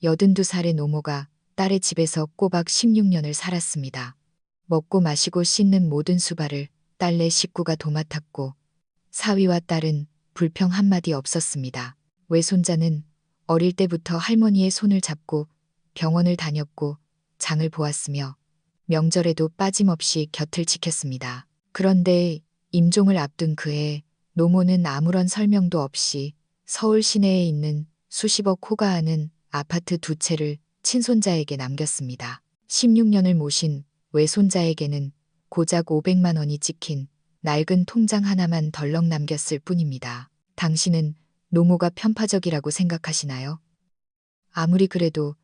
82살의 노모가 딸의 집에서 꼬박 16년을 살았습니다. 먹고 마시고 씻는 모든 수발을 딸네 식구가 도맡았고 사위와 딸은 불평 한마디 없었습니다. 외손자는 어릴 때부터 할머니의 손을 잡고 병원을 다녔고 장을 보았으며 명절에도 빠짐없이 곁을 지켰습니다. 그런데 임종을 앞둔 그해 노모는 아무런 설명도 없이 서울 시내에 있는 수십억 호가하는 아파트 두 채를 친손자에게 남겼습니다. 16년을 모신 외손자에게는 고작 500만 원이 찍힌 낡은 통장 하나만 덜렁 남겼을 뿐입니다. 당신은 노모가 편파적이라고 생각하시나요? 아무리 그래도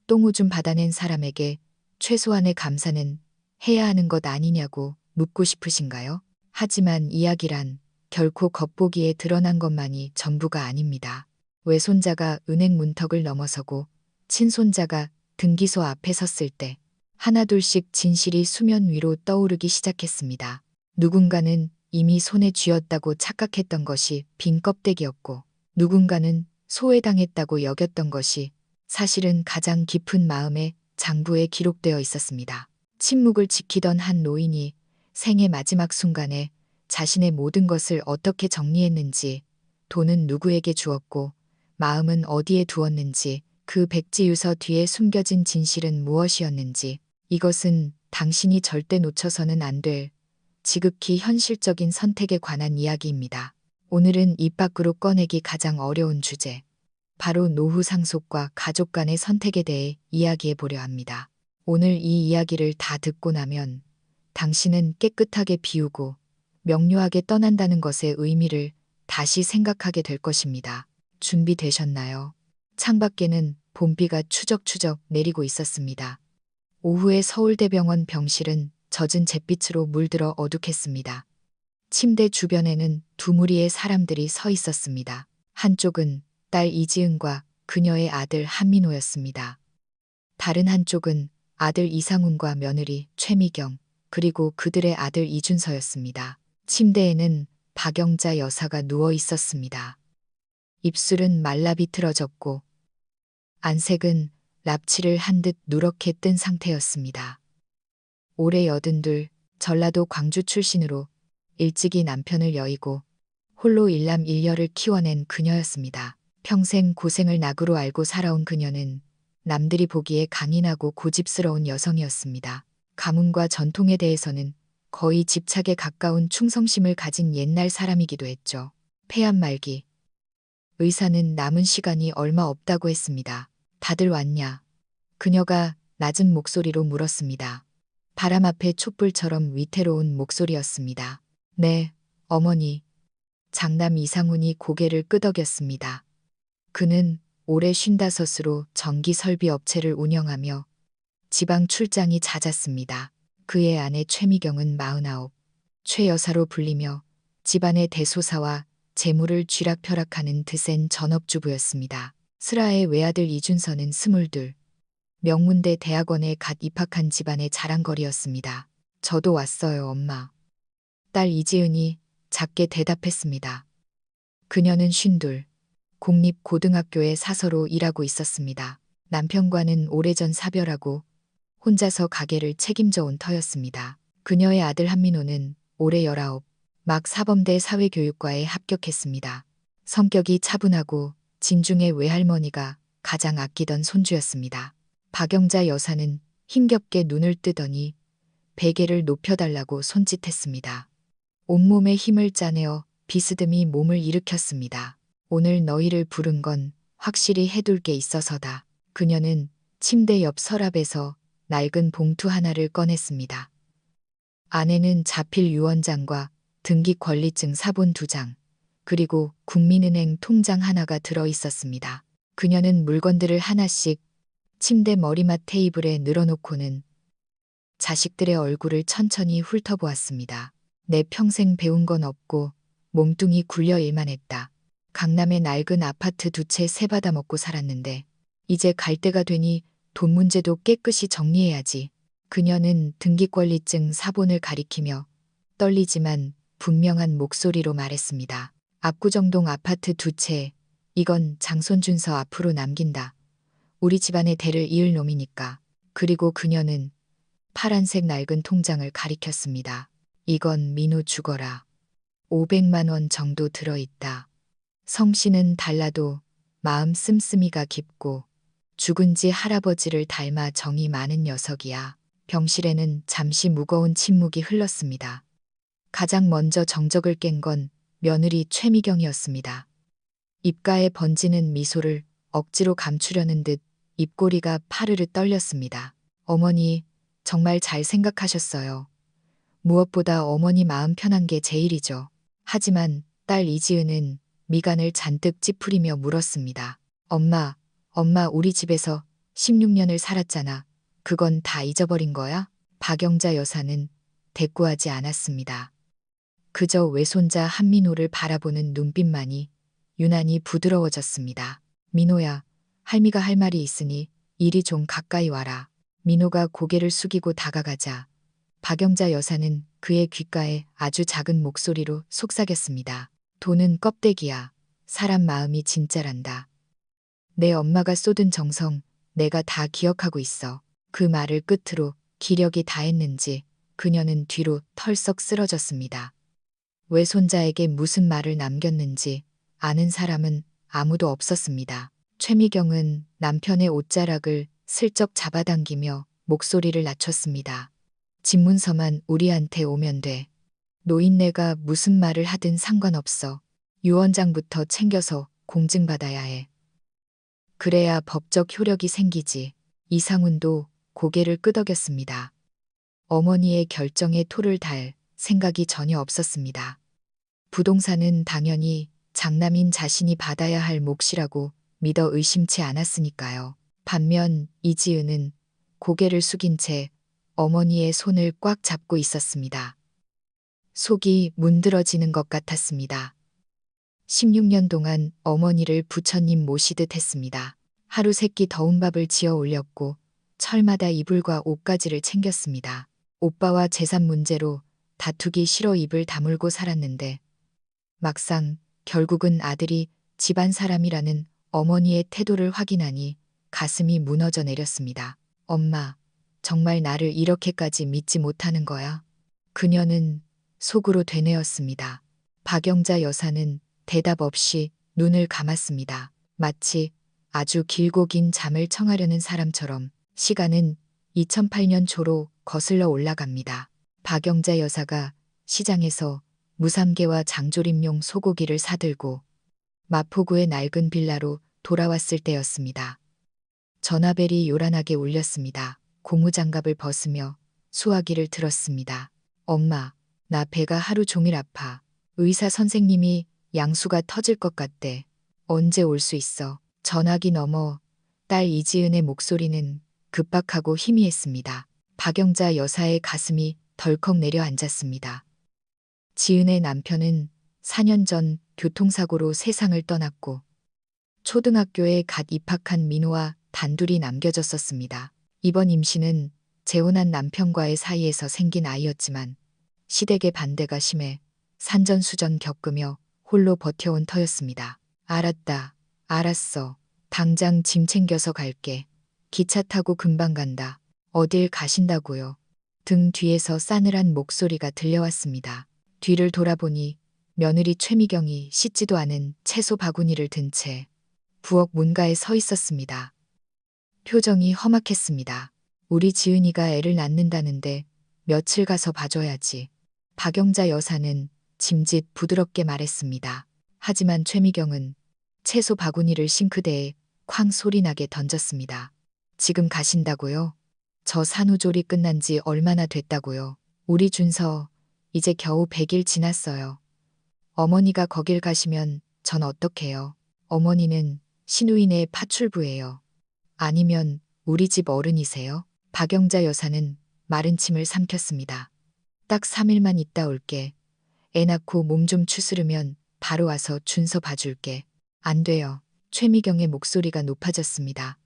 똥오줌 받아낸 사람에게 최소한의 감사는 해야 하는 것 아니냐고 묻고 싶으신가요? 하지만 이야기란 결코 겉보기에 드러난 것만이 전부가 아닙니다. 외손자가 은행 문턱을 넘어서고 친손자가 등기소 앞에 섰을 때 하나둘씩 진실이 수면 위로 떠오르기 시작했습니다. 누군가는 이미 손에 쥐었다고 착각했던 것이 빈 껍데기였고 누군가는 소외당했다고 여겼던 것이 사실은 가장 깊은 마음의 장부에 기록되어 있었습니다. 침묵을 지키던 한 노인이 생의 마지막 순간에 자신의 모든 것을 어떻게 정리했는지, 돈은 누구에게 주었고 마음은 어디에 두었는지, 그 백지유서 뒤에 숨겨진 진실은 무엇이었는지, 이것은 당신이 절대 놓쳐서는 안 될 지극히 현실적인 선택에 관한 이야기입니다. 오늘은 입 밖으로 꺼내기 가장 어려운 주제, 바로 노후 상속과 가족 간의 선택에 대해 이야기해 보려 합니다. 오늘 이 이야기를 다 듣고 나면 당신은 깨끗하게 비우고 명료하게 떠난다는 것의 의미를 다시 생각하게 될 것입니다. 준비되셨나요? 창밖에는 봄비가 추적추적 내리고 있었습니다. 오후에 서울대병원 병실은 젖은 잿빛으로 물들어 어둑했습니다. 침대 주변에는 두 무리의 사람들이 서 있었습니다. 한쪽은 딸 이지은과 그녀의 아들 한민호였습니다. 다른 한쪽은 아들 이상훈과 며느리 최미경, 그리고 그들의 아들 이준서였습니다. 침대에는 박영자 여사가 누워 있었습니다. 입술은 말라 비틀어졌고 안색은 납치를 한 듯 누렇게 뜬 상태였습니다. 올해 82, 전라도 광주 출신으로 일찍이 남편을 여의고 홀로 일남 일녀를 키워낸 그녀였습니다. 평생 고생을 낙으로 알고 살아온 그녀는 남들이 보기에 강인하고 고집스러운 여성이었습니다. 가문과 전통에 대해서는 거의 집착에 가까운 충성심을 가진 옛날 사람이기도 했죠. 폐암 말기. 의사는 남은 시간이 얼마 없다고 했습니다. 다들 왔냐? 그녀가 낮은 목소리로 물었습니다. 바람 앞에 촛불처럼 위태로운 목소리였습니다. 네, 어머니. 장남 이상훈이 고개를 끄덕였습니다. 그는 올해 55으로 전기 설비 업체를 운영하며 지방 출장이 잦았습니다. 그의 아내 최미경은 49, 최 여사로 불리며 집안의 대소사와 재물을 쥐락펴락하는 드센 전업주부였습니다. 슬아의 외아들 이준서는 22, 명문대 대학원에 갓 입학한 집안의 자랑거리였습니다. 저도 왔어요, 엄마. 딸 이지은이 작게 대답했습니다. 그녀는 52, 공립고등학교에 사서로 일하고 있었습니다. 남편과는 오래전 사별하고 혼자서 가게를 책임져 온 터였습니다. 그녀의 아들 한민호는 올해 19, 막 사범대 사회교육과에 합격했습니다. 성격이 차분하고 진중의 외할머니가 가장 아끼던 손주였습니다. 박영자 여사는 힘겹게 눈을 뜨더니 베개를 높여달라고 손짓했습니다. 온몸에 힘을 짜내어 비스듬히 몸을 일으켰습니다. 오늘 너희를 부른 건 확실히 해둘 게 있어서다. 그녀는 침대 옆 서랍에서 낡은 봉투 하나를 꺼냈습니다. 안에는 자필 유언장과 등기권리증 사본 2장, 그리고 국민은행 통장 하나가 들어 있었습니다. 그녀는 물건들을 하나씩 침대 머리맡 테이블에 늘어놓고는 자식들의 얼굴을 천천히 훑어보았습니다. 내 평생 배운 건 없고 몸뚱이 굴려 일만 했다. 강남의 낡은 아파트 2채 세 받아 먹고 살았는데 이제 갈 때가 되니 돈 문제도 깨끗이 정리해야지. 그녀는 등기권리증 사본을 가리키며 떨리지만 분명한 목소리로 말했습니다. 압구정동 아파트 2채, 이건 장손준서 앞으로 남긴다. 우리 집안의 대를 이을 놈이니까. 그리고 그녀는 파란색 낡은 통장을 가리켰습니다. 이건 민호 죽어라. 500만 원 정도 들어있다. 성씨는 달라도 마음 씀씀이가 깊고 죽은 지 할아버지를 닮아 정이 많은 녀석이야. 병실에는 잠시 무거운 침묵이 흘렀습니다. 가장 먼저 정적을 깬 건 며느리 최미경이었습니다. 입가에 번지는 미소를 억지로 감추려는 듯 입꼬리가 파르르 떨렸습니다. 어머니, 정말 잘 생각하셨어요. 무엇보다 어머니 마음 편한 게 제일이죠. 하지만 딸 이지은은 미간을 잔뜩 찌푸리며 물었습니다. 엄마, 우리 집에서 16년을 살았잖아. 그건 다 잊어버린 거야? 박영자 여사는 대꾸하지 않았습니다. 그저 외손자 한민호를 바라보는 눈빛만이 유난히 부드러워졌습니다. 민호야, 할미가 할 말이 있으니 이리 좀 가까이 와라. 민호가 고개를 숙이고 다가가자 박영자 여사는 그의 귓가에 아주 작은 목소리로 속삭였습니다. 돈은 껍데기야. 사람 마음이 진짜란다. 내 엄마가 쏟은 정성 내가 다 기억하고 있어. 그 말을 끝으로 기력이 다했는지 그녀는 뒤로 털썩 쓰러졌습니다. 외손자에게 무슨 말을 남겼는지 아는 사람은 아무도 없었습니다. 최미경은 남편의 옷자락을 슬쩍 잡아당기며 목소리를 낮췄습니다. 집문서만 우리한테 오면 돼. 노인네가 무슨 말을 하든 상관없어. 유언장부터 챙겨서 공증받아야 해. 그래야 법적 효력이 생기지. 이상훈도 고개를 끄덕였습니다. 어머니의 결정에 토를 달 생각이 전혀 없었습니다. 부동산은 당연히 장남인 자신이 받아야 할 몫이라고 믿어 의심치 않았으니까요. 반면 이지은은 고개를 숙인 채 어머니의 손을 꽉 잡고 있었습니다. 속이 문드러지는 것 같았습니다. 16년 동안 어머니를 부처님 모시듯 했습니다. 하루 세끼 더운 밥을 지어 올렸고 철마다 이불과 옷가지를 챙겼습니다. 오빠와 재산 문제로 다투기 싫어 입을 다물고 살았는데 막상 결국은 아들이 집안 사람이라는 어머니의 태도를 확인하니 가슴이 무너져 내렸습니다. 엄마, 정말 나를 이렇게까지 믿지 못하는 거야? 그녀는 속으로 되뇌었습니다. 박영자 여사는 대답 없이 눈을 감았습니다. 마치 아주 길고 긴 잠을 청하려는 사람처럼 시간은 2008년 초로 거슬러 올라갑니다. 박영자 여사가 시장에서 무삼개와 장조림용 소고기를 사들고 마포구의 낡은 빌라로 돌아왔을 때였습니다. 전화벨이 요란하게 울렸습니다. 고무장갑을 벗으며 수화기를 들었습니다. 엄마, 나 배가 하루 종일 아파. 의사 선생님이 양수가 터질 것 같대. 언제 올 수 있어? 전화기 너머 딸 이지은의 목소리는 급박하고 희미했습니다. 박영자 여사의 가슴이 덜컥 내려앉았습니다. 지은의 남편은 4년 전 교통사고로 세상을 떠났고 초등학교에 갓 입학한 민호와 단둘이 남겨졌었습니다. 이번 임신은 재혼한 남편과의 사이에서 생긴 아이였지만 시댁의 반대가 심해 산전수전 겪으며 홀로 버텨온 터였습니다. 알았다. 알았어. 당장 짐 챙겨서 갈게. 기차 타고 금방 간다. 어딜 가신다고요? 등 뒤에서 싸늘한 목소리가 들려왔습니다. 뒤를 돌아보니 며느리 최미경이 씻지도 않은 채소 바구니를 든 채 부엌 문가에 서 있었습니다. 표정이 험악했습니다. 우리 지은이가 애를 낳는다는데 며칠 가서 봐줘야지. 박영자 여사는 짐짓 부드럽게 말했습니다. 하지만 최미경은 채소 바구니를 싱크대에 쾅 소리나게 던졌습니다. 지금 가신다고요? 저 산후조리 끝난 지 얼마나 됐다고요? 우리 준서 이제 겨우 100일 지났어요. 어머니가 거길 가시면 전 어떡해요? 어머니는 신우이네 파출부예요. 아니면 우리 집 어른이세요? 박영자 여사는 마른 침을 삼켰습니다. 딱 3일만 있다 올게. 애 낳고 몸 좀 추스르면 바로 와서 준서 봐줄게. 안 돼요. 최미경의 목소리가 높아졌습니다.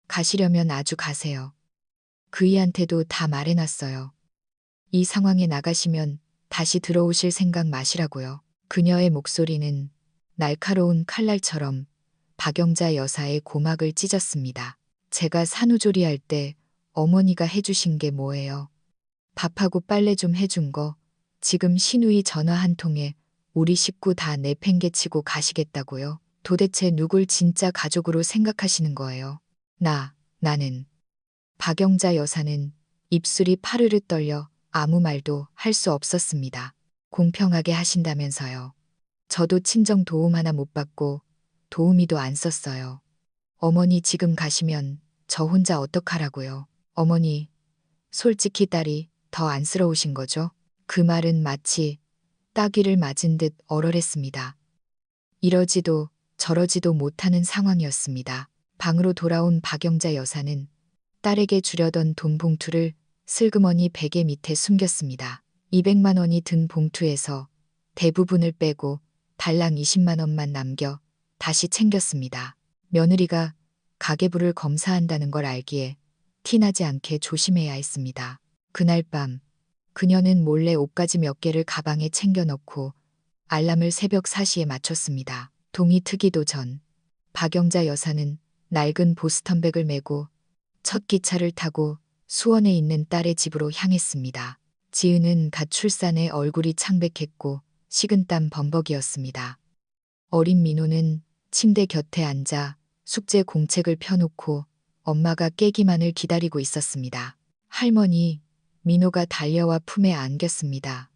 가시려면 아주 가세요. 그이한테도 다 말해놨어요. 이 상황에 나가시면 다시 들어오실 생각 마시라고요. 그녀의 목소리는 날카로운 칼날처럼 박영자 여사의 고막을 찢었습니다. 제가 산후조리할 때 어머니가 해주신 게 뭐예요? 밥하고 빨래 좀 해준 거. 지금 시누이 전화 한 통에 우리 식구 다 내팽개치고 가시겠다고요? 도대체 누굴 진짜 가족으로 생각하시는 거예요? 나는. 박영자 여사는 입술이 파르르 떨려 아무 말도 할 수 없었습니다. 공평하게 하신다면서요. 저도 친정 도움 하나 못 받고 도우미도 안 썼어요. 어머니 지금 가시면 저 혼자 어떡하라고요. 어머니, 솔직히 딸이 더 안쓰러우신 거죠? 그 말은 마치 따귀를 맞은 듯 얼얼했습니다. 이러지도 저러지도 못하는 상황이었습니다. 방으로 돌아온 박영자 여사는 딸에게 주려던 돈 봉투를 슬그머니 베개 밑에 숨겼습니다. 200만 원이 든 봉투에서 대부분을 빼고 달랑 20만 원만 남겨 다시 챙겼습니다. 며느리가 가계부를 검사한다는 걸 알기에 티나지 않게 조심해야 했습니다. 그날 밤 그녀는 몰래 옷가지 몇 개를 가방에 챙겨 넣고 알람을 새벽 4시에 맞췄습니다. 동이 트기도 전 박영자 여사는 낡은 보스턴백을 메고 첫 기차를 타고 수원에 있는 딸의 집으로 향했습니다. 지은은 갓 출산해 얼굴이 창백했고 식은땀 범벅이었습니다. 어린 민호는 침대 곁에 앉아 숙제 공책을 펴놓고 엄마가 깨기만을 기다리고 있었습니다. 할머니, 민호가 달려와 품에 안겼습니다.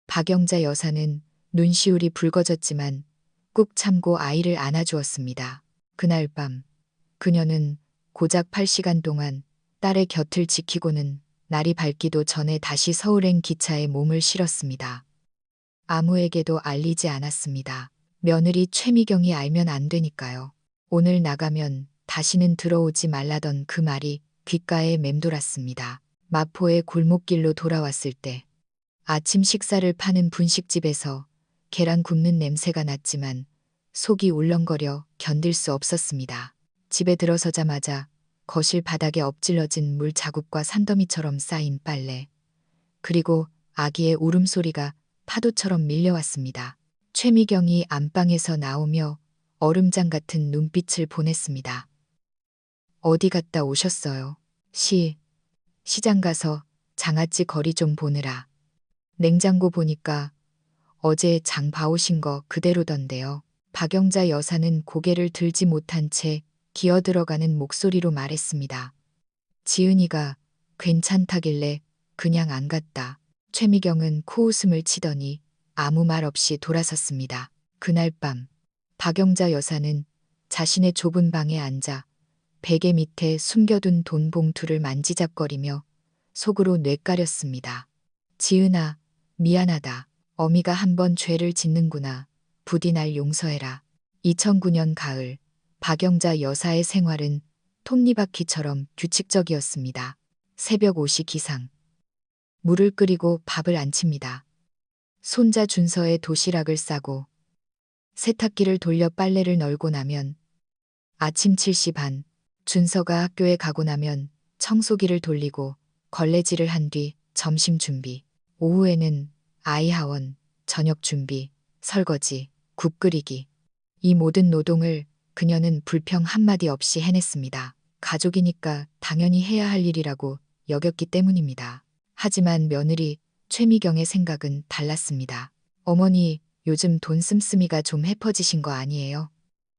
박영자 여사는 눈시울이 붉어졌지만 꾹 참고 아이를 안아주었습니다. 그날 밤 그녀는 고작 8시간 동안 딸의 곁을 지키고는 날이 밝기도 전에 다시 서울행 기차에 몸을 실었습니다. 아무에게도 알리지 않았습니다. 며느리 최미경이 알면 안 되니까요. 오늘 나가면 다시는 들어오지 말라던 그 말이 귓가에 맴돌았습니다. 마포의 골목길로 돌아왔을 때 아침 식사를 파는 분식집에서 계란 굽는 냄새가 났지만 속이 울렁거려 견딜 수 없었습니다. 집에 들어서자마자 거실 바닥에 엎질러진 물 자국과 산더미처럼 쌓인 빨래, 그리고 아기의 울음소리가 파도처럼 밀려왔습니다. 최미경이 안방에서 나오며 얼음장 같은 눈빛을 보냈습니다. 어디 갔다 오셨어요? 시장 가서 장아찌 거리 좀 보느라. 냉장고 보니까 어제 장 봐오신 거 그대로던데요. 박영자 여사는 고개를 들지 못한 채 기어들어가는 목소리로 말했습니다. 지은이가 괜찮다길래 그냥 안 갔다. 최미경은 코웃음을 치더니 아무 말 없이 돌아섰습니다. 그날 밤 박영자 여사는 자신의 좁은 방에 앉아 베개 밑에 숨겨둔 돈 봉투를 만지작거리며 속으로 뇌까렸습니다. 지은아, 미안하다. 어미가 한번 죄를 짓는구나. 부디 날 용서해라. 2009년 가을 박영자 여사의 생활은 톱니바퀴처럼 규칙적이었습니다. 새벽 5시 기상. 물을 끓이고 밥을 안칩니다. 손자 준서의 도시락을 싸고 세탁기를 돌려 빨래를 널고 나면 아침 7시 반, 준서가 학교에 가고 나면 청소기를 돌리고 걸레질을 한 뒤 점심 준비, 오후에는 아이 하원, 저녁 준비, 설거지, 국 끓이기. 이 모든 노동을 그녀는 불평 한마디 없이 해냈습니다. 가족이니까 당연히 해야 할 일이라고 여겼기 때문입니다. 하지만 며느리 최미경의 생각은 달랐습니다. 어머니, 요즘 돈 씀씀이가 좀 해퍼지신 거 아니에요?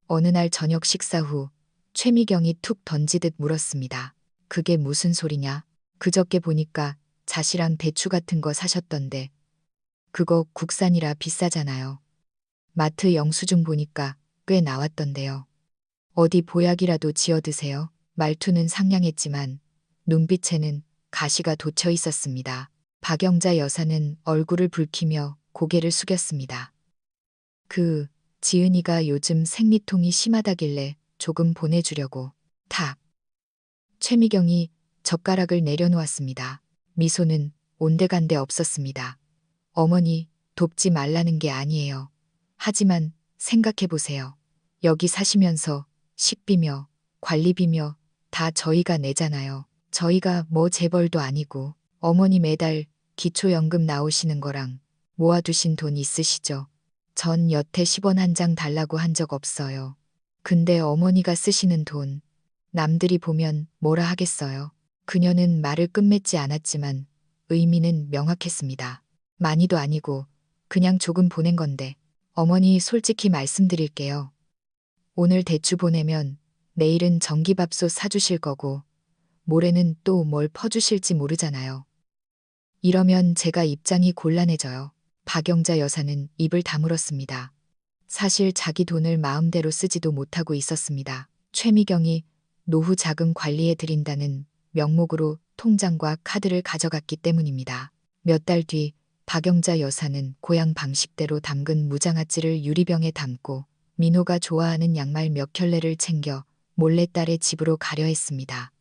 어느 날 저녁 식사 후 최미경이 툭 던지듯 물었습니다. 그게 무슨 소리냐? 그저께 보니까 잣이랑 대추 같은 거 사셨던데 그거 국산이라 비싸잖아요. 마트 영수증 보니까 꽤 나왔던데요. 어디 보약이라도 지어 드세요. 말투는 상냥했지만 눈빛에는 가시가 돋쳐 있었습니다. 박영자 여사는 얼굴을 붉히며 고개를 숙였습니다. 지은이가 요즘 생리통이 심하다길래 조금 보내주려고. 탁. 최미경이 젓가락을 내려놓았습니다. 미소는 온데간데 없었습니다. 어머니, 돕지 말라는 게 아니에요. 하지만 생각해보세요. 여기 사시면서 식비며 관리비며 다 저희가 내잖아요. 저희가 뭐 재벌도 아니고 어머니 매달 기초연금 나오시는 거랑 모아두신 돈 있으시죠? 전 여태 10원 한 장 달라고 한 적 없어요. 근데 어머니가 쓰시는 돈 남들이 보면 뭐라 하겠어요. 그녀는 말을 끝맺지 않았지만 의미는 명확했습니다. 많이도 아니고 그냥 조금 보낸 건데. 어머니 솔직히 말씀드릴게요. 오늘 대추 보내면 내일은 전기밥솥 사주실 거고 모레는 또 뭘 퍼주실지 모르잖아요. 이러면 제가 입장이 곤란해져요. 박영자 여사는 입을 다물었습니다. 사실 자기 돈을 마음대로 쓰지도 못하고 있었습니다. 최미경이 노후 자금 관리해 드린다는 명목으로 통장과 카드를 가져갔기 때문입니다. 몇 달 뒤 박영자 여사는 고향 방식대로 담근 무장아찌를 유리병에 담고 민호가 좋아하는 양말 몇 켤레를 챙겨 몰래 딸의 집으로 가려 했습니다.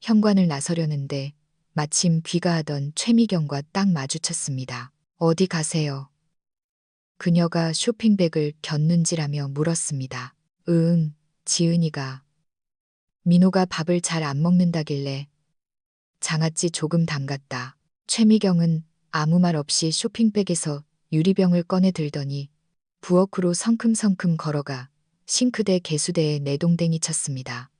현관을 나서려는데 마침 귀가하던 최미경과 딱 마주쳤습니다. 어디 가세요? 그녀가 쇼핑백을 곁눈질하며 물었습니다. 지은이가. 민호가 밥을 잘 안 먹는다길래 장아찌 조금 담갔다. 최미경은 아무 말 없이 쇼핑백에서 유리병을 꺼내 들더니 부엌으로 성큼성큼 걸어가 싱크대 개수대에 내동댕이 쳤습니다.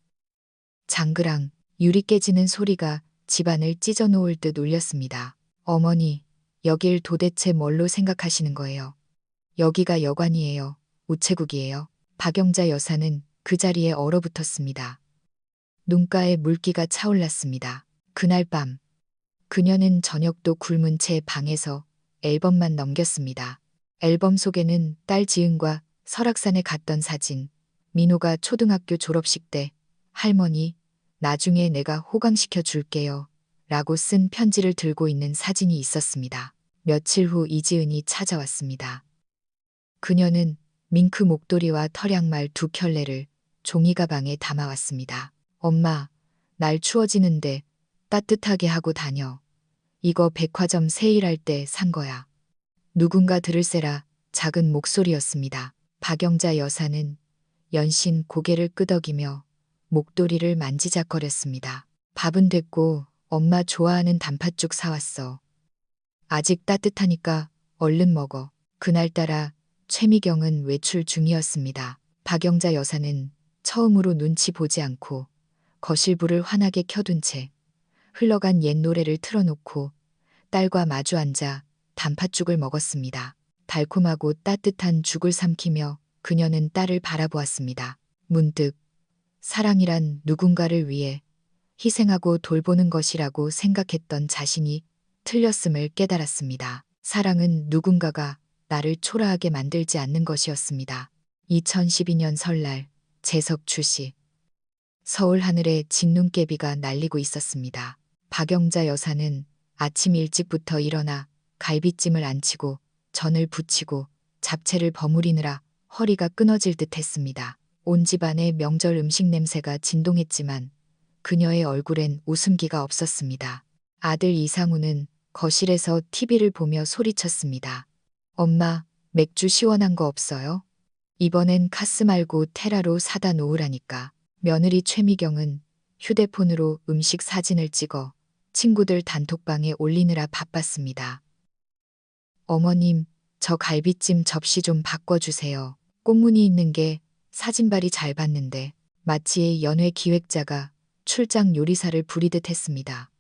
장그랑 유리 깨지는 소리가 집안을 찢어놓을 듯 울렸습니다. 어머니, 여길 도대체 뭘로 생각하시는 거예요? 여기가 여관이에요. 우체국이에요. 박영자 여사는 그 자리에 얼어붙었습니다. 눈가에 물기가 차올랐습니다. 그날 밤, 그녀는 저녁도 굶은 채 방에서 앨범만 넘겼습니다. 앨범 속에는 딸 지은과 설악산에 갔던 사진, 민호가 초등학교 졸업식 때 할머니, 나중에 내가 호강시켜 줄게요. 라고 쓴 편지를 들고 있는 사진이 있었습니다. 며칠 후 이지은이 찾아왔습니다. 그녀는 밍크 목도리와 털양말 2켤레를 종이 가방에 담아왔습니다. 엄마, 날 추워지는데 따뜻하게 하고 다녀. 이거 백화점 세일할 때 산 거야. 누군가 들을세라 작은 목소리였습니다. 박영자 여사는 연신 고개를 끄덕이며 목도리를 만지작거렸습니다. 밥은 됐고 엄마 좋아하는 단팥죽 사왔어. 아직 따뜻하니까 얼른 먹어. 그날따라 최미경은 외출 중이었습니다. 박영자 여사는 처음으로 눈치 보지 않고 거실 불을 환하게 켜둔 채 흘러간 옛 노래를 틀어놓고 딸과 마주 앉아 단팥죽을 먹었습니다. 달콤하고 따뜻한 죽을 삼키며 그녀는 딸을 바라보았습니다. 문득 사랑이란 누군가를 위해 희생하고 돌보는 것이라고 생각했던 자신이 틀렸음을 깨달았습니다. 사랑은 누군가가 나를 초라하게 만들지 않는 것이었습니다. 2012년 설날 제석 추시. 서울 하늘에 진눈깨비가 날리고 있었습니다. 박영자 여사는 아침 일찍부터 일어나 갈비찜을 안치고 전을 부치고 잡채를 버무리느라 허리가 끊어질 듯 했습니다. 온 집안의 명절 음식 냄새가 진동했지만 그녀의 얼굴엔 웃음기가 없었습니다. 아들 이상우는 거실에서 TV를 보며 소리쳤습니다. 엄마, 맥주 시원한 거 없어요? 이번엔 카스 말고 테라로 사다 놓으라니까. 며느리 최미경은 휴대폰으로 음식 사진을 찍어 친구들 단톡방에 올리느라 바빴습니다. 어머님, 저 갈비찜 접시 좀 바꿔주세요. 꽃무늬 있는 게 사진발이 잘 봤는데 마치 연회 기획자가 출장 요리사를 부리듯 했습니다.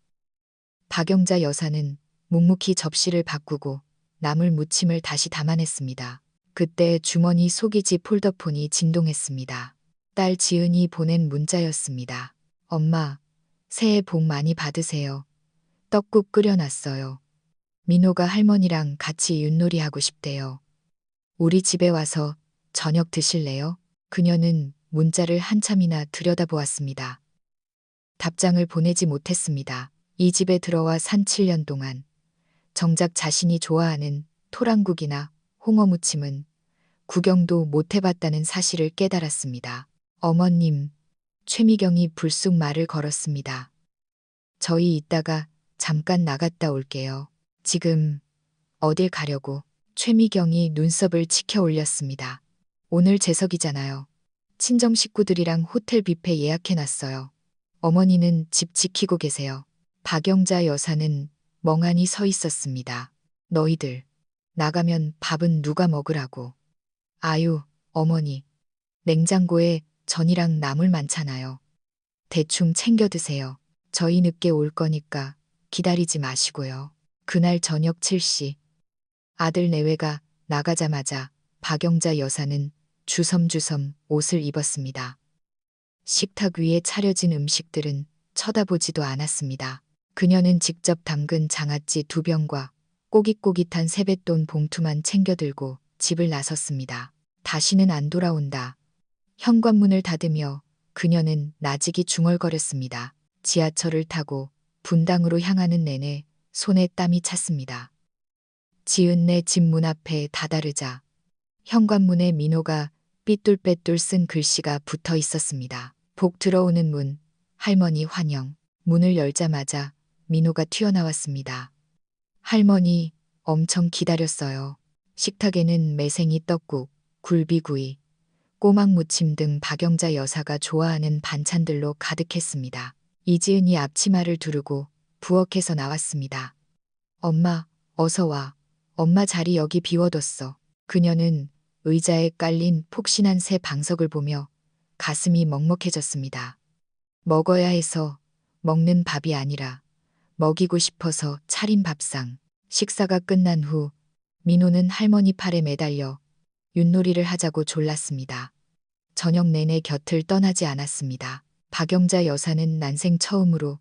박영자 여사는 묵묵히 접시를 바꾸고 나물 무침을 다시 담아냈습니다. 그때 주머니 속이지 폴더폰이 진동했습니다. 딸 지은이 보낸 문자였습니다. 엄마, 새해 복 많이 받으세요. 떡국 끓여놨어요. 민호가 할머니랑 같이 윷놀이 하고 싶대요. 우리 집에 와서 저녁 드실래요? 그녀는 문자를 한참이나 들여다보았습니다. 답장을 보내지 못했습니다. 이 집에 들어와 산 7년 동안 정작 자신이 좋아하는 토랑국이나 홍어무침은 구경도 못 해봤다는 사실을 깨달았습니다. 어머님, 최미경이 불쑥 말을 걸었습니다. 저희 이따가 잠깐 나갔다 올게요. 지금 어딜 가려고? 최미경이 눈썹을 치켜 올렸습니다. 오늘 제석이잖아요. 친정 식구들이랑 호텔 뷔페 예약해놨어요. 어머니는 집 지키고 계세요. 박영자 여사는 멍하니 서 있었습니다. 너희들 나가면 밥은 누가 먹으라고. 아유, 어머니. 냉장고에 전이랑 나물 많잖아요. 대충 챙겨 드세요. 저희 늦게 올 거니까 기다리지 마시고요. 그날 저녁 7시 아들 내외가 나가자마자 박영자 여사는 주섬주섬 옷을 입었습니다. 식탁 위에 차려진 음식들은 쳐다보지도 않았습니다. 그녀는 직접 담근 장아찌 2병과 꼬깃꼬깃한 세뱃돈 봉투만 챙겨 들고 집을 나섰습니다. 다시는 안 돌아온다. 현관문을 닫으며 그녀는 나직이 중얼거렸습니다. 지하철을 타고 분당으로 향하는 내내 손에 땀이 찼습니다. 지은네 집 문 앞에 다다르자 현관문에 민호가 삐뚤빼뚤 쓴 글씨가 붙어 있었습니다. 복 들어오는 문, 할머니 환영. 문을 열자마자 민호가 튀어나왔습니다. 할머니, 엄청 기다렸어요. 식탁에는 매생이 떡국, 굴비구이, 꼬막 무침 등 박영자 여사가 좋아하는 반찬들로 가득했습니다. 이지은이 앞치마를 두르고 부엌에서 나왔습니다. 엄마, 어서 와. 엄마 자리 여기 비워뒀어. 그녀는 의자에 깔린 폭신한 새 방석을 보며 가슴이 먹먹해졌습니다. 먹어야 해서 먹는 밥이 아니라 먹이고 싶어서 차린 밥상. 식사가 끝난 후 민호는 할머니 팔에 매달려 윷놀이를 하자고 졸랐습니다. 저녁 내내 곁을 떠나지 않았습니다. 박영자 여사는 난생 처음으로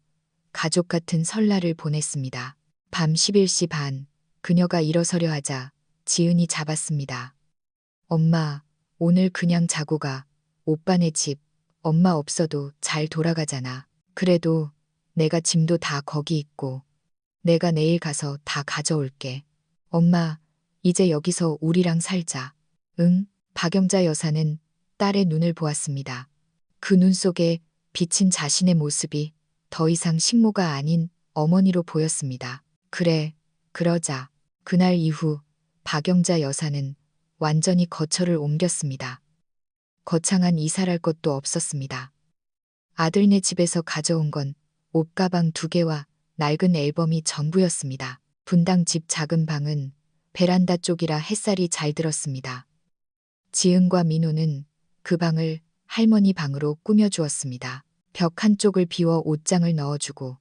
가족 같은 설날을 보냈습니다. 밤 11시 반 그녀가 일어서려 하자 지은이 잡았습니다. 엄마, 오늘 그냥 자고 가. 오빠네 집, 엄마 없어도 잘 돌아가잖아. 그래도 내가 짐도 다 거기 있고 내가 내일 가서 다 가져올게. 엄마, 이제 여기서 우리랑 살자. 응? 박영자 여사는 딸의 눈을 보았습니다. 그 눈 속에 비친 자신의 모습이 더 이상 식모가 아닌 어머니로 보였습니다. 그래, 그러자. 그날 이후 박영자 여사는 완전히 거처를 옮겼습니다. 거창한 이사랄 것도 없었습니다. 아들네 집에서 가져온 건 옷가방 2개와 낡은 앨범이 전부였습니다. 분당 집 작은 방은 베란다 쪽이라 햇살이 잘 들었습니다. 지은과 민호는 그 방을 할머니 방으로 꾸며주었습니다. 벽 한쪽을 비워 옷장을 넣어주고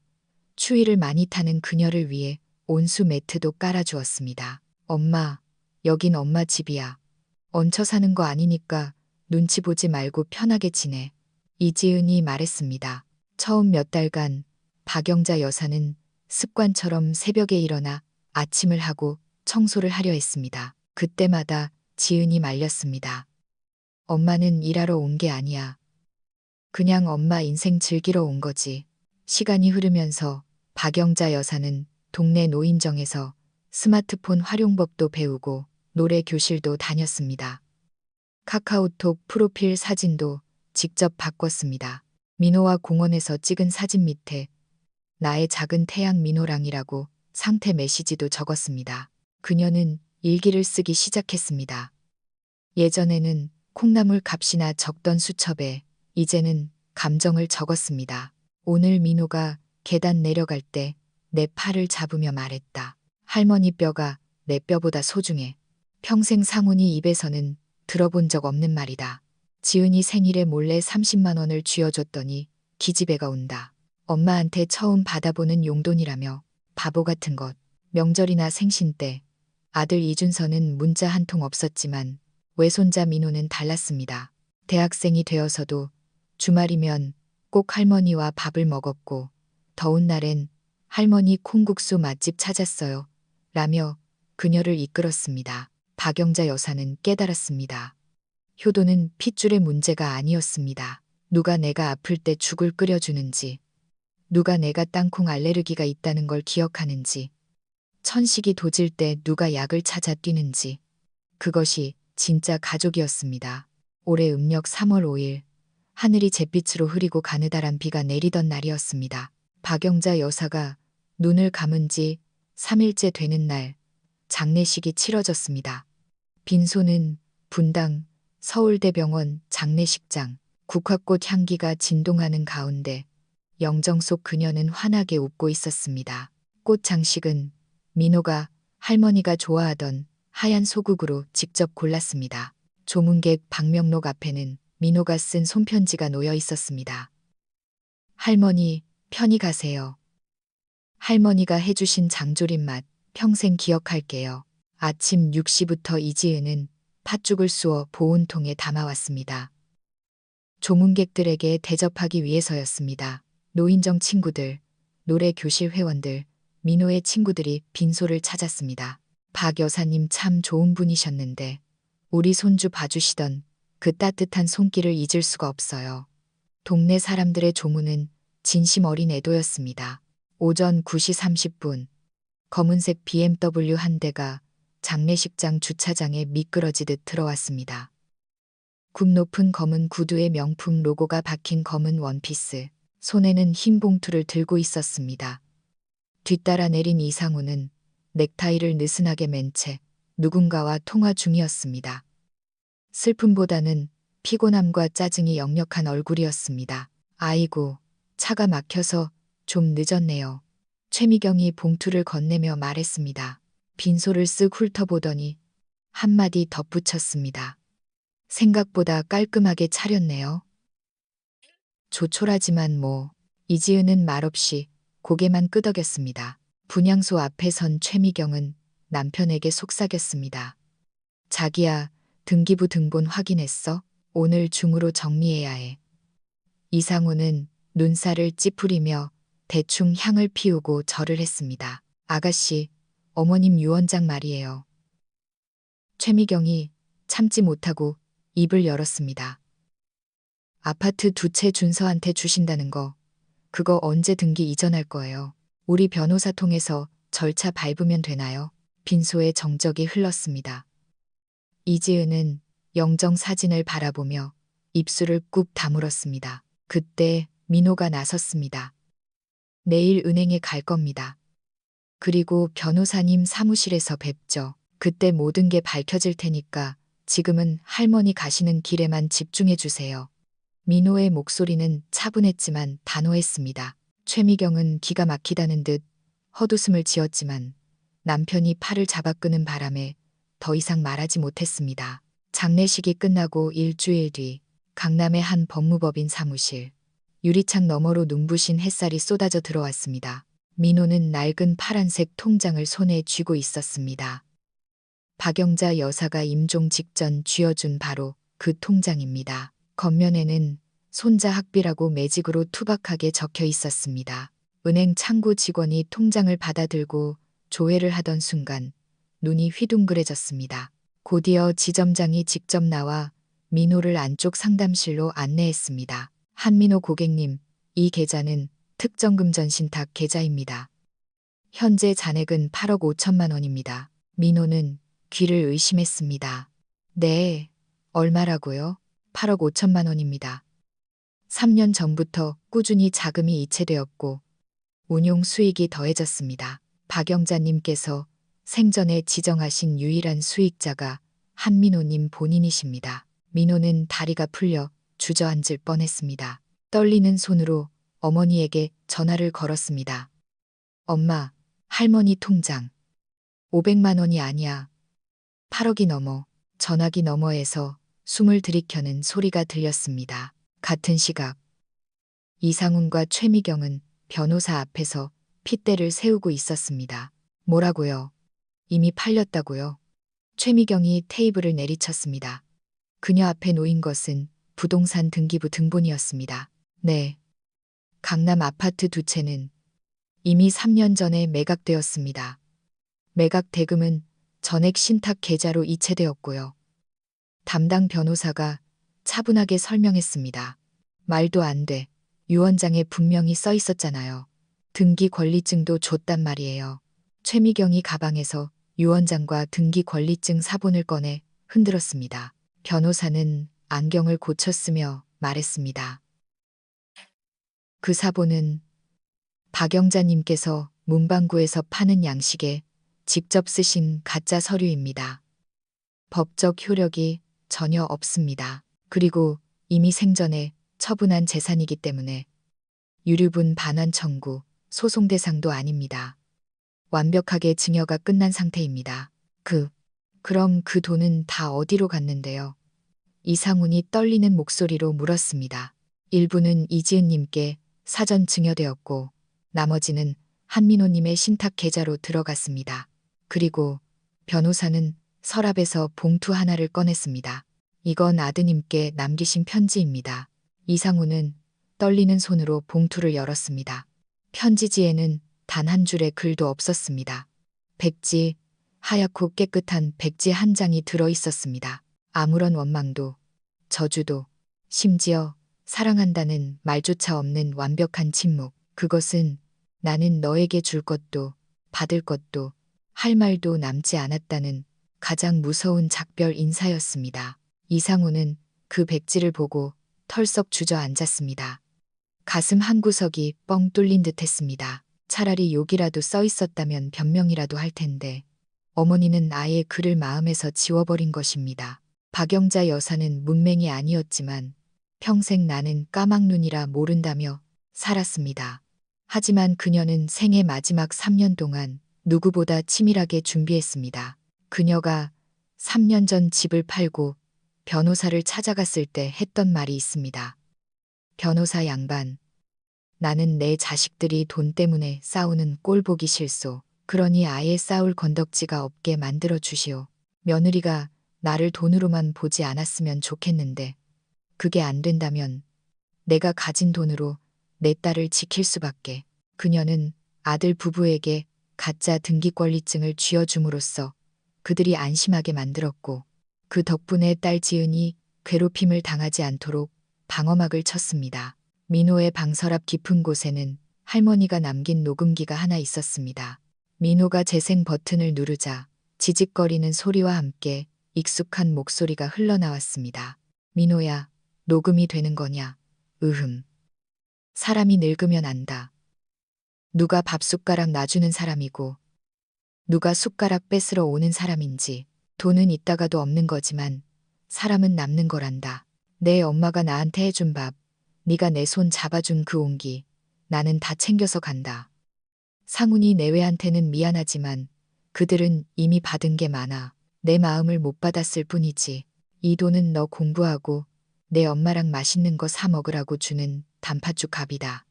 추위를 많이 타는 그녀를 위해 온수 매트도 깔아주었습니다. 엄마, 여긴 엄마 집이야. 얹혀 사는 거 아니니까 눈치 보지 말고 편하게 지내. 이지은이 말했습니다. 처음 몇 달간 박영자 여사는 습관처럼 새벽에 일어나 아침을 하고 청소를 하려 했습니다. 그때마다 지은이 말렸습니다. 엄마는 일하러 온 게 아니야. 그냥 엄마 인생 즐기러 온 거지. 시간이 흐르면서 박영자 여사는 동네 노인정에서 스마트폰 활용법도 배우고 노래 교실도 다녔습니다. 카카오톡 프로필 사진도 직접 바꿨습니다. 민호와 공원에서 찍은 사진 밑에 나의 작은 태양 민호랑이라고 상태 메시지도 적었습니다. 그녀는 일기를 쓰기 시작했습니다. 예전에는 콩나물 값이나 적던 수첩에 이제는 감정을 적었습니다. 오늘 민호가 계단 내려갈 때 내 팔을 잡으며 말했다. 할머니 뼈가 내 뼈보다 소중해. 평생 상훈이 입에서는 들어본 적 없는 말이다. 지은이 생일에 몰래 30만 원을 쥐어줬더니 기집애가 온다. 엄마한테 처음 받아보는 용돈이라며 바보 같은 것. 명절이나 생신 때 아들 이준서는 문자 한 통 없었지만 외손자 민호는 달랐습니다. 대학생이 되어서도 주말이면 꼭 할머니와 밥을 먹었고 더운 날엔 할머니 콩국수 맛집 찾았어요. 라며 그녀를 이끌었습니다. 박영자 여사는 깨달았습니다. 효도는 핏줄의 문제가 아니었습니다. 누가 내가 아플 때 죽을 끓여주는지, 누가 내가 땅콩 알레르기가 있다는 걸 기억하는지, 천식이 도질 때 누가 약을 찾아 뛰는지, 그것이 진짜 가족이었습니다. 올해 음력 3월 5일, 하늘이 잿빛으로 흐리고 가느다란 비가 내리던 날이었습니다. 박영자 여사가 눈을 감은 지 3일째 되는 날, 장례식이 치러졌습니다. 빈소는 분당 서울대병원 장례식장, 국화꽃 향기가 진동하는 가운데 영정 속 그녀는 환하게 웃고 있었습니다. 꽃 장식은 민호가 할머니가 좋아하던 하얀 소국으로 직접 골랐습니다. 조문객 방명록 앞에는 민호가 쓴 손편지가 놓여 있었습니다. 할머니, 편히 가세요. 할머니가 해주신 장조림 맛 평생 기억할게요. 아침 6시부터 이지은은 팥죽을 쑤어 보온통에 담아왔습니다. 조문객들에게 대접하기 위해서였습니다. 노인정 친구들, 노래 교실 회원들, 민호의 친구들이 빈소를 찾았습니다. 박 여사님 참 좋은 분이셨는데 우리 손주 봐주시던 그 따뜻한 손길을 잊을 수가 없어요. 동네 사람들의 조문은 진심 어린 애도였습니다. 오전 9시 30분 검은색 BMW 한 대가 장례식장 주차장에 미끄러지듯 들어왔습니다. 굽 높은 검은 구두에 명품 로고가 박힌 검은 원피스, 손에는 흰 봉투를 들고 있었습니다. 뒤따라 내린 이상우는 넥타이를 느슨하게 맨 채 누군가와 통화 중이었습니다. 슬픔보다는 피곤함과 짜증이 역력한 얼굴이었습니다. 아이고, 차가 막혀서 좀 늦었네요. 최미경이 봉투를 건네며 말했습니다. 빈소를 쓱 훑어보더니 한마디 덧붙였습니다. 생각보다 깔끔하게 차렸네요. 조촐하지만 뭐. 이지은은 말없이 고개만 끄덕였습니다. 분향소 앞에 선 최미경은 남편에게 속삭였습니다. 자기야, 등기부 등본 확인했어? 오늘 중으로 정리해야 해. 이상우는 눈살을 찌푸리며 대충 향을 피우고 절을 했습니다. 아가씨, 어머님 유언장 말이에요. 최미경이 참지 못하고 입을 열었습니다. 아파트 2채 준서한테 주신다는 거, 그거 언제 등기 이전할 거예요? 우리 변호사 통해서 절차 밟으면 되나요? 빈소에 정적이 흘렀습니다. 이지은은 영정 사진을 바라보며 입술을 꾹 다물었습니다. 그때 민호가 나섰습니다. 내일 은행에 갈 겁니다. 그리고 변호사님 사무실에서 뵙죠. 그때 모든 게 밝혀질 테니까 지금은 할머니 가시는 길에만 집중해 주세요. 민호의 목소리는 차분했지만 단호했습니다. 최미경은 기가 막히다는 듯 헛웃음을 지었지만 남편이 팔을 잡아 끄는 바람에 더 이상 말하지 못했습니다. 장례식이 끝나고 일주일 뒤 강남의 한 법무법인 사무실. 유리창 너머로 눈부신 햇살이 쏟아져 들어왔습니다. 민호는 낡은 파란색 통장을 손에 쥐고 있었습니다. 박영자 여사가 임종 직전 쥐어준 바로 그 통장입니다. 겉면에는 손자 학비라고 매직으로 투박하게 적혀 있었습니다. 은행 창구 직원이 통장을 받아들고 조회를 하던 순간 눈이 휘둥그레졌습니다. 곧이어 지점장이 직접 나와 민호를 안쪽 상담실로 안내했습니다. 한민호 고객님, 이 계좌는 특정금 전신탁 계좌입니다. 현재 잔액은 8억 5천만 원입니다. 민호는 귀를 의심했습니다. 네, 얼마라고요? 8억 5천만 원입니다. 3년 전부터 꾸준히 자금이 이체되었고 운용 수익이 더해졌습니다. 박영자님께서 생전에 지정하신 유일한 수익자가 한민호님 본인이십니다. 민호는 다리가 풀려 주저앉을 뻔했습니다. 떨리는 손으로 어머니에게 전화를 걸었습니다. 엄마, 할머니 통장 500만 원이 아니야. 8억이 넘어. 전화기 너머에서 숨을 들이켜는 소리가 들렸습니다. 같은 시각 이상훈과 최미경은 변호사 앞에서 핏대를 세우고 있었습니다. 뭐라고요? 이미 팔렸다고요? 최미경이 테이블을 내리쳤습니다. 그녀 앞에 놓인 것은 부동산 등기부 등본이었습니다. 네. 강남 아파트 2채는 이미 3년 전에 매각되었습니다. 매각 대금은 전액 신탁 계좌로 이체되었고요. 담당 변호사가 차분하게 설명했습니다. 말도 안 돼. 유언장에 분명히 써 있었잖아요. 등기 권리증도 줬단 말이에요. 최미경이 가방에서 유언장과 등기 권리증 사본을 꺼내 흔들었습니다. 변호사는 안경을 고쳤으며 말했습니다. 그 사본은 박영자님께서 문방구에서 파는 양식에 직접 쓰신 가짜 서류입니다. 법적 효력이 전혀 없습니다. 그리고 이미 생전에 처분한 재산이기 때문에 유류분 반환 청구, 소송 대상도 아닙니다. 완벽하게 증여가 끝난 상태입니다. 그럼 그 돈은 다 어디로 갔는데요? 이상훈이 떨리는 목소리로 물었습니다. 일부는 이지은님께 사전 증여되었고 나머지는 한민호님의 신탁 계좌로 들어갔습니다. 그리고 변호사는 서랍에서 봉투 하나를 꺼냈습니다. 이건 아드님께 남기신 편지입니다. 이상우는 떨리는 손으로 봉투를 열었습니다. 편지지에는 단 한 줄의 글도 없었습니다. 백지, 하얗고 깨끗한 백지 한 장이 들어 있었습니다. 아무런 원망도, 저주도, 심지어 사랑한다는 말조차 없는 완벽한 침묵. 그것은 나는 너에게 줄 것도, 받을 것도, 할 말도 남지 않았다는 가장 무서운 작별 인사였습니다. 이상우는 그 백지를 보고 털썩 주저앉았습니다. 가슴 한구석이 뻥 뚫린 듯 했습니다. 차라리 욕이라도 써 있었다면 변명이라도 할 텐데 어머니는 아예 글을 마음에서 지워버린 것입니다. 박영자 여사는 문맹이 아니었지만 평생 나는 까막눈이라 모른다며 살았습니다. 하지만 그녀는 생애 마지막 3년 동안 누구보다 치밀하게 준비했습니다. 그녀가 3년 전 집을 팔고 변호사를 찾아갔을 때 했던 말이 있습니다. 변호사 양반, 나는 내 자식들이 돈 때문에 싸우는 꼴 보기 싫소. 그러니 아예 싸울 건덕지가 없게 만들어 주시오. 며느리가 나를 돈으로만 보지 않았으면 좋겠는데 그게 안 된다면 내가 가진 돈으로 내 딸을 지킬 수밖에. 그녀는 아들 부부에게 가짜 등기권리증을 쥐어줌으로써 그들이 안심하게 만들었고 그 덕분에 딸 지은이 괴롭힘을 당하지 않도록 방어막을 쳤습니다. 민호의 방 서랍 깊은 곳에는 할머니가 남긴 녹음기가 하나 있었습니다. 민호가 재생 버튼을 누르자 지직거리는 소리와 함께 익숙한 목소리가 흘러나왔습니다. 민호야, 녹음이 되는 거냐? 으흠. 사람이 늙으면 안다. 누가 밥 숟가락 놔주는 사람이고 누가 숟가락 뺏으러 오는 사람인지. 돈은 있다가도 없는 거지만 사람은 남는 거란다. 내 엄마가 나한테 해준 밥, 네가 내 손 잡아준 그 온기, 나는 다 챙겨서 간다. 상훈이 내외한테는 미안하지만 그들은 이미 받은 게 많아. 내 마음을 못 받았을 뿐이지. 이 돈은 너 공부하고 내 엄마랑 맛있는 거 사 먹으라고 주는 단팥죽 값이다.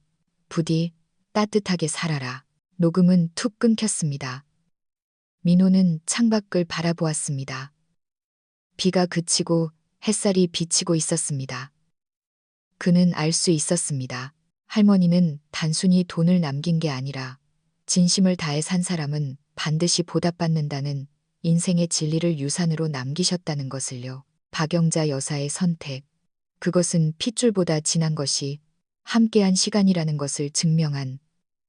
부디 따뜻하게 살아라. 녹음은 툭 끊겼습니다. 민호는 창밖을 바라보았습니다. 비가 그치고 햇살이 비치고 있었습니다. 그는 알 수 있었습니다. 할머니는 단순히 돈을 남긴 게 아니라 진심을 다해 산 사람은 반드시 보답받는다는 인생의 진리를 유산으로 남기셨다는 것을요. 박영자 여사의 선택. 그것은 핏줄보다 진한 것이 함께한 시간이라는 것을 증명한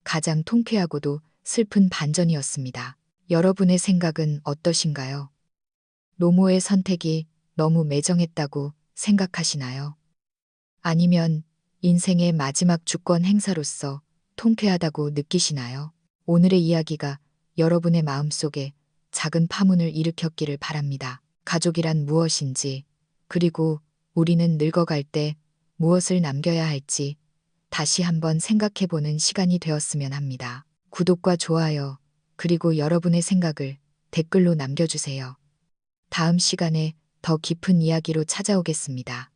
가장 통쾌하고도 슬픈 반전이었습니다. 여러분의 생각은 어떠신가요? 노모의 선택이 너무 매정했다고 생각하시나요? 아니면 인생의 마지막 주권 행사로서 통쾌하다고 느끼시나요? 오늘의 이야기가 여러분의 마음속에 작은 파문을 일으켰기를 바랍니다. 가족이란 무엇인지, 그리고 우리는 늙어갈 때 무엇을 남겨야 할지 다시 한번 생각해보는 시간이 되었으면 합니다. 구독과 좋아요, 그리고 여러분의 생각을 댓글로 남겨주세요. 다음 시간에 더 깊은 이야기로 찾아오겠습니다.